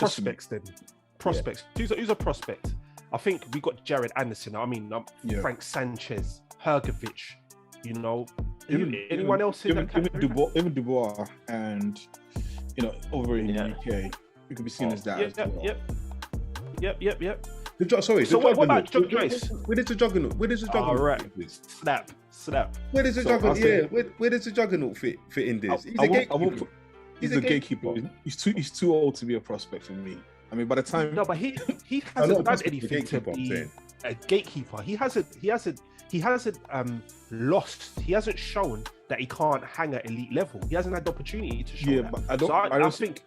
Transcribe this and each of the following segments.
prospects then. Prospects. Yeah. Who's a prospect? I think we got Jared Anderson. I mean, Frank Sanchez, Hergovic. You know, anyone else in that category? Even Dubois, and over in the UK, we could be seen as that. Yep. Sorry. So what about John Joyce? Where does the Juggernaut? All right. Snap. Where does the Juggernaut? Where does the Juggernaut fit in this? He's a gatekeeper. He's too old to be a prospect for me. I mean, by the time but he hasn't done anything to be a gatekeeper. He hasn't lost. He hasn't shown that he can't hang at elite level. He hasn't had the opportunity to show that. But I don't think.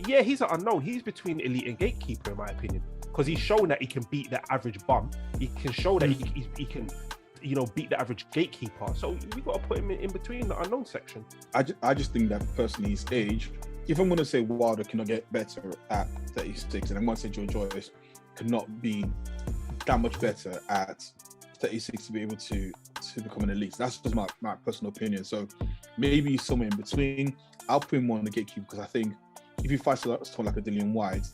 Yeah, he's an unknown. He's between elite and gatekeeper, in my opinion, because he's shown that he can beat the average bum. He can show that he can, beat the average gatekeeper. So we got to put him in between the unknown section. I just think that personally, his age. If I'm going to say Wilder cannot get better at 36, and I'm going to say Joe Joyce cannot be that much better at 36 to be able to become an elite. That's just my personal opinion. So maybe somewhere in between. I'll put him more on the gatekeeper because I think if he fights someone like a Dillian White,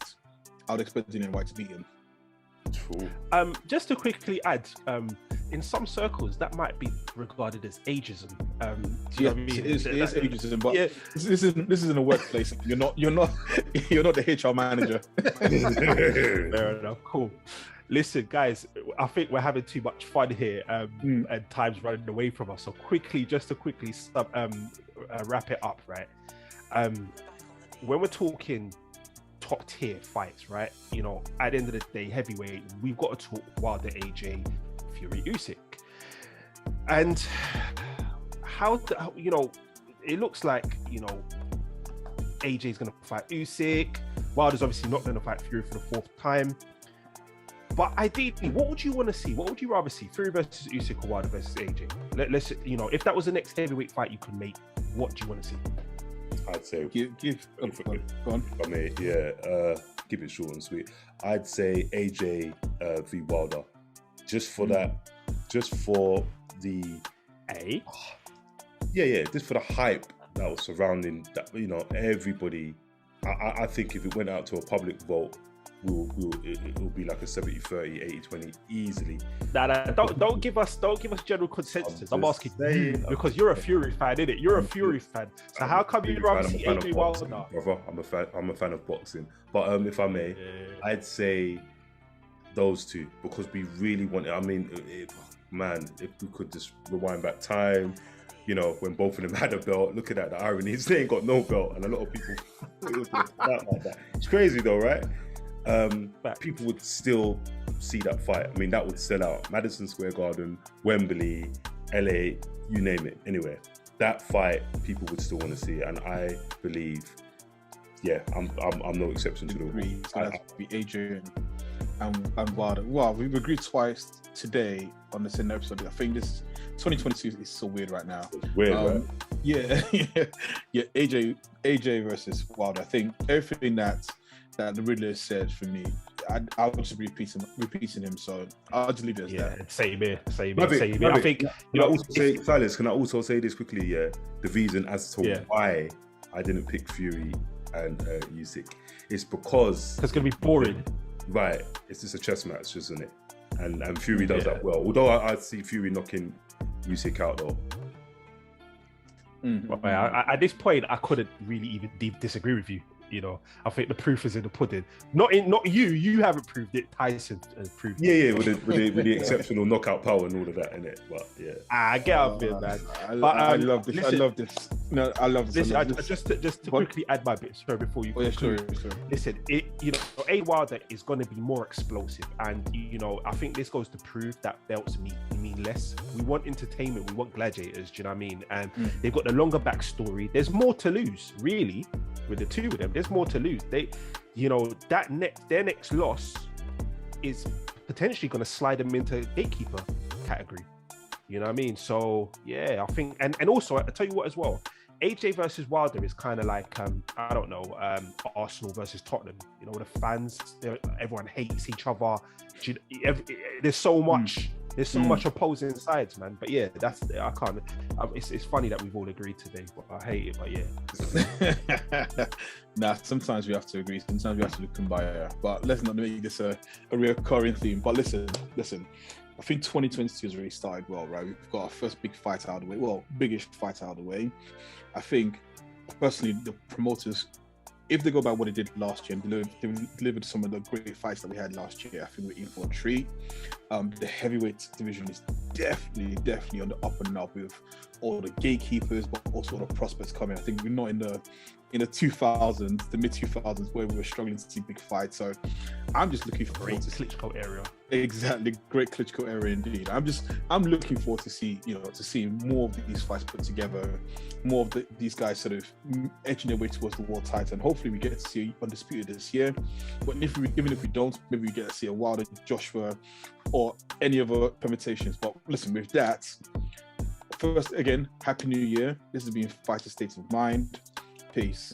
I would expect Dillian White to beat him. True. Just to quickly add, in some circles that might be regarded as ageism. Do you know what I mean? It is ageism, but this isn't a workplace. You're not the HR manager. Fair enough. Cool. Listen, guys, I think we're having too much fun here, and time's running away from us. So just to quickly wrap it up, right? When we're talking top tier fights, right? At the end of the day, heavyweight, we've got to talk Wilder, AJ, Fury, Usyk. And it looks like, AJ's going to fight Usyk. Wilder's obviously not going to fight Fury for the fourth time. But ideally, what would you want to see? What would you rather see? Fury versus Usyk or Wilder versus AJ? Let's, if that was the next heavyweight fight you could make, what do you want to see? I'd say go on. I mean, keep it short and sweet. I'd say AJ v Wilder, just for that, just for the just for the hype that was surrounding that. Everybody. I think if it went out to a public vote, it will be like a 70-30, 80-20 easily. Don't give us general consensus. I'm asking you because you're a Fury fan, innit? You're a Fury fan. So how come you'd rather see AJ Wilder? Brother, I'm a fan of boxing. But if I may, I'd say those two because we really want it. I mean, if we could just rewind back time, when both of them had a belt. Look at that, the irony is they ain't got no belt, and a lot of people like that. It's crazy though, right? People would still see that fight. I mean, that would sell out. Madison Square Garden, Wembley, LA, you name it. Anyway, that fight, people would still want to see it, and I believe, I'm no exception to the rule. It's gonna have to be AJ and Wilder. Wow, we've agreed twice today on the same episode. I think this 2022 is so weird right now. It's weird, right? Yeah. AJ versus Wilder. I think everything that the Riddler said for me, I would just repeating him. So I'll just leave it as that. Same here. I think Silas, can I also say this quickly? Yeah, the reason as to why I didn't pick Fury and Usyk is because it's gonna be boring. Right, it's just a chess match, isn't it? And Fury does that well. Although I see Fury knocking Usyk out though. Mm-hmm. At this point, I couldn't really even disagree with you. I think the proof is in the pudding. Not you. You haven't proved it. Tyson has proved it. Yeah, with the exceptional knockout power and all of that in it. But I get up here, man. I love this. I love this. No, I love this. Listen, just to quickly add my bit, sorry, before you. Sure. Listen, A Wilder is going to be more explosive, and I think this goes to prove that belts mean less. We want entertainment. We want gladiators. Do you know what I mean? And they've got the longer backstory. There's more to lose, really, with the two of them. There's more to lose. Their next loss is potentially going to slide them into gatekeeper category. You know what I mean? So I think, and also I tell you what as well, AJ versus Wilder is kind of like Arsenal versus Tottenham. The fans, everyone hates each other. There's so much There's so much opposing sides, man. But yeah, I can't. It's funny that we've all agreed today, but I hate it. But yeah. Nah, sometimes we have to agree. Sometimes we have to kumbaya. But let's not make this a recurring theme. But listen. I think 2022 has already started well, right? We've got our first big fight out of the way. Well, biggest fight out of the way. I think, personally, the promoters, if they go by what they did last year and delivered some of the great fights that we had last year, I think we're in for a treat. The heavyweight division is definitely on the up and up with all the gatekeepers, but also the prospects coming. I think we're not in the 2000s, the mid 2000s, where we were struggling to see big fights. So I'm just looking forward to Klitschko area. Exactly, great Klitschko area indeed. I'm looking forward to seeing more of these fights put together, more of these guys sort of edging their way towards the world title, and hopefully we get to see Undisputed this year. But even if we don't, maybe we get to see a Wilder, Joshua, or any other permutations. But listen, with that, first again, Happy New Year. This has been Fighter State of Mind. Peace.